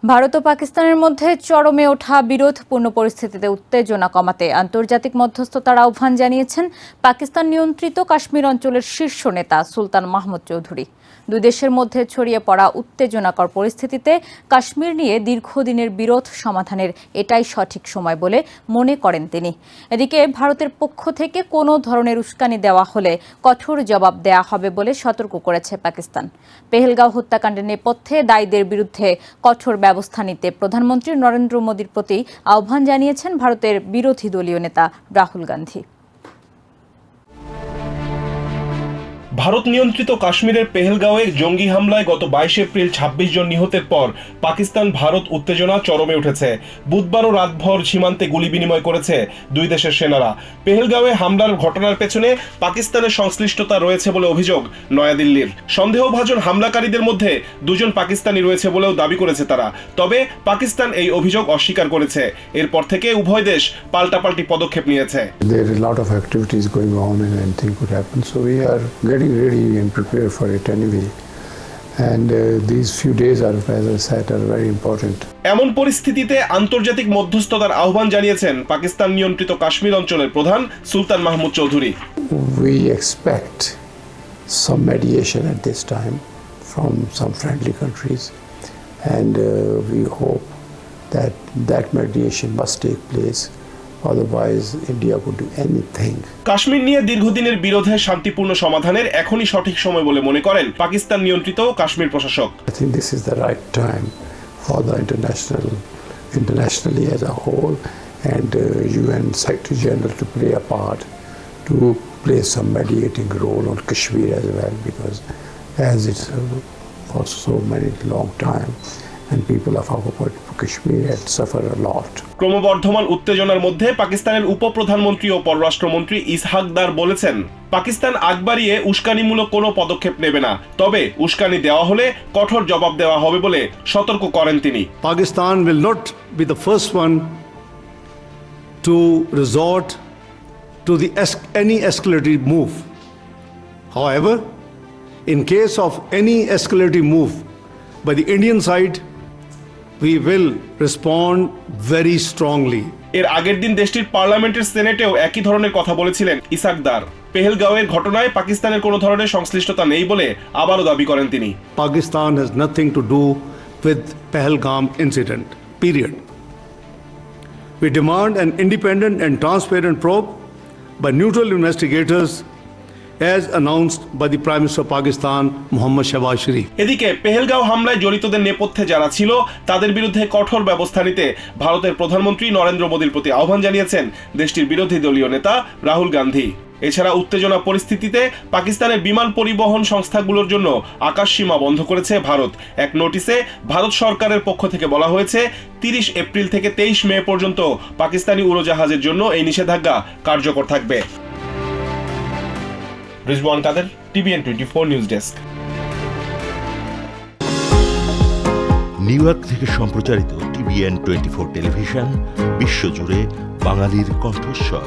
ভারত ও পাকিস্তানের মধ্যে চরমে ওঠা বিরোধপূর্ণ পরিস্থিতিতে উত্তেজনা কমাতে আন্তর্জাতিক মধ্যস্থতার আহ্বান জানিয়েছেন পাকিস্তান নিয়ন্ত্রিত কাশ্মীর অঞ্চলের শীর্ষ নেতা সুলতান মাহমুদ চৌধুরী। দুই দেশের মধ্যে ছড়িয়ে পড়া উত্তেজনাকর পরিস্থিতিতে কাশ্মীর নিয়ে দীর্ঘদিনের বিরোধ সমাধানের এটাই সঠিক সময় বলে মনে করেন তিনি। এদিকে ভারতের পক্ষ থেকে কোনো ধরনের উস্কানি দেওয়া হলে কঠোর জবাব দেওয়া হবে বলে সতর্ক করেছে পাকিস্তান। পেহেলগাঁও হত্যাকাণ্ডের নেপথ্যে দায়ীদের বিরুদ্ধে কঠোর ব্যবস্থা নিতে প্রধানমন্ত্রী নরেন্দ্র মোদীর প্রতি আহ্বান জানিয়েছেন ভারতের বিরোধী দলীয় নেতা রাহুল গান্ধী। ভারত নিয়ন্ত্রিত কাশ্মীরের পেহেলগাঁওয়ে জঙ্গি হামলায় গত 22 এপ্রিল 26 জন নিহতের পর পাকিস্তান ভারত উত্তেজনা চরমে উঠেছে। বুধবারও রাতভর সীমান্তে গুলি বিনিময় করেছে দুই দেশের সেনারা। পেহেলগাঁওয়ে হামলার ঘটনার পেছনে পাকিস্তানের সংশ্লিষ্টতা রয়েছে বলে অভিযোগ নয়াদিল্লির। সন্দেহভাজন হামলাকারীদের মধ্যে দুজন পাকিস্তানি রয়েছে বলেও দাবি করেছে তারা। তবে পাকিস্তান এই অভিযোগ অস্বীকার করেছে। এরপর থেকে উভয় দেশ পাল্টাপাল্টি পদক্ষেপ নিয়েছে। There are a lot of activities going on and anything could happen, so we are getting ready and prepared for it anyway. And these few days are, as I said, are very important. এমন পরিস্থিতিতে আন্তর্জাতিক মধ্যস্থতার আহ্বান জানিয়েছেন পাকিস্তান নিয়ন্ত্রিত কাশ্মীর অঞ্চলের প্রধান সুলতান Mahmud Chowdhury. We expect some mediation at this time from some friendly countries, and we hope that that mediation must take place. Otherwise, India would do anything. Kashmir নিয়ে দীর্ঘদিনের বিরোধের শান্তিপূর্ণ সমাধানের এখনই সঠিক সময় বলে মনে করেন পাকিস্তান নিয়ন্ত্রিত কাশ্মীর প্রশাসক। I think this is the right time for the internationally as a whole, and UN Secretary General to play a part, to play some mediating role on Kashmir as well, because as it's for so many long time, and people of our Kashmir had suffered a lot. ক্রমবর্ধমান উত্তেজনার মধ্যে পাকিস্তানের উপপ্রধানমন্ত্রী ও পররাষ্ট্রমন্ত্রী ইসহাক দার বলেছেন, পাকিস্তান আগ বাড়িয়ে উস্কানিমূলক কোনো পদক্ষেপ নেবে না, তবে উস্কানি দেওয়া হলে কঠোর জবাব দেওয়া হবে বলে সতর্ক করেন তিনি। Pakistan will not be the first one to resort to any escalating move. However, in case of any escalating move by the Indian side, we will respond very strongly. এর আগের দিন দেশটির পার্লামেন্টের সেনেটেও একই ধরনের কথা বলেছিলেন ইসহাক দার। পেহেলগাঁওয়ের ঘটনায় পাকিস্তানের কোনো ধরনের সংশ্লিষ্টতা নেই বলে আবারও দাবি করেন তিনি। Pakistan has nothing to do with Pahalgam incident, period. We demand an independent and transparent probe by neutral investigators as announced by the Prime Minister of Pakistan, Mohammad Shehbaz Sharif. এদিকে পেহেলগাঁও হামলায় জড়িতদের নেপথ্যে যারা ছিল তাদের বিরুদ্ধে কঠোর ব্যবস্থা নিতে ভারতের প্রধানমন্ত্রী নরেন্দ্র মোদীর প্রতি আহ্বান জানিয়েছেন দেশটির বিরোধী দলীয় নেতা রাহুল গান্ধী। এছাড়া উত্তেজনা পরিস্থিতিতে পাকিস্তানের বিমান পরিবহন সংস্থাগুলোর জন্য আকাশসীমা বন্ধ করেছে ভারত। এক নোটিশে ভারত সরকারের পক্ষ থেকে বলা হয়েছে 30 এপ্রিল থেকে 23 মে পর্যন্ত পাকিস্তানি উড়োজাহাজের জন্য এই নিষেধাজ্ঞা কার্যকর থাকবে। রিজওয়ান কাদের, TVN 24 news desk. New York থেকে সম্প্রচারিত TVN 24 টেলিভিশন বিশ্বজুড়ে বাঙালির কণ্ঠস্বর।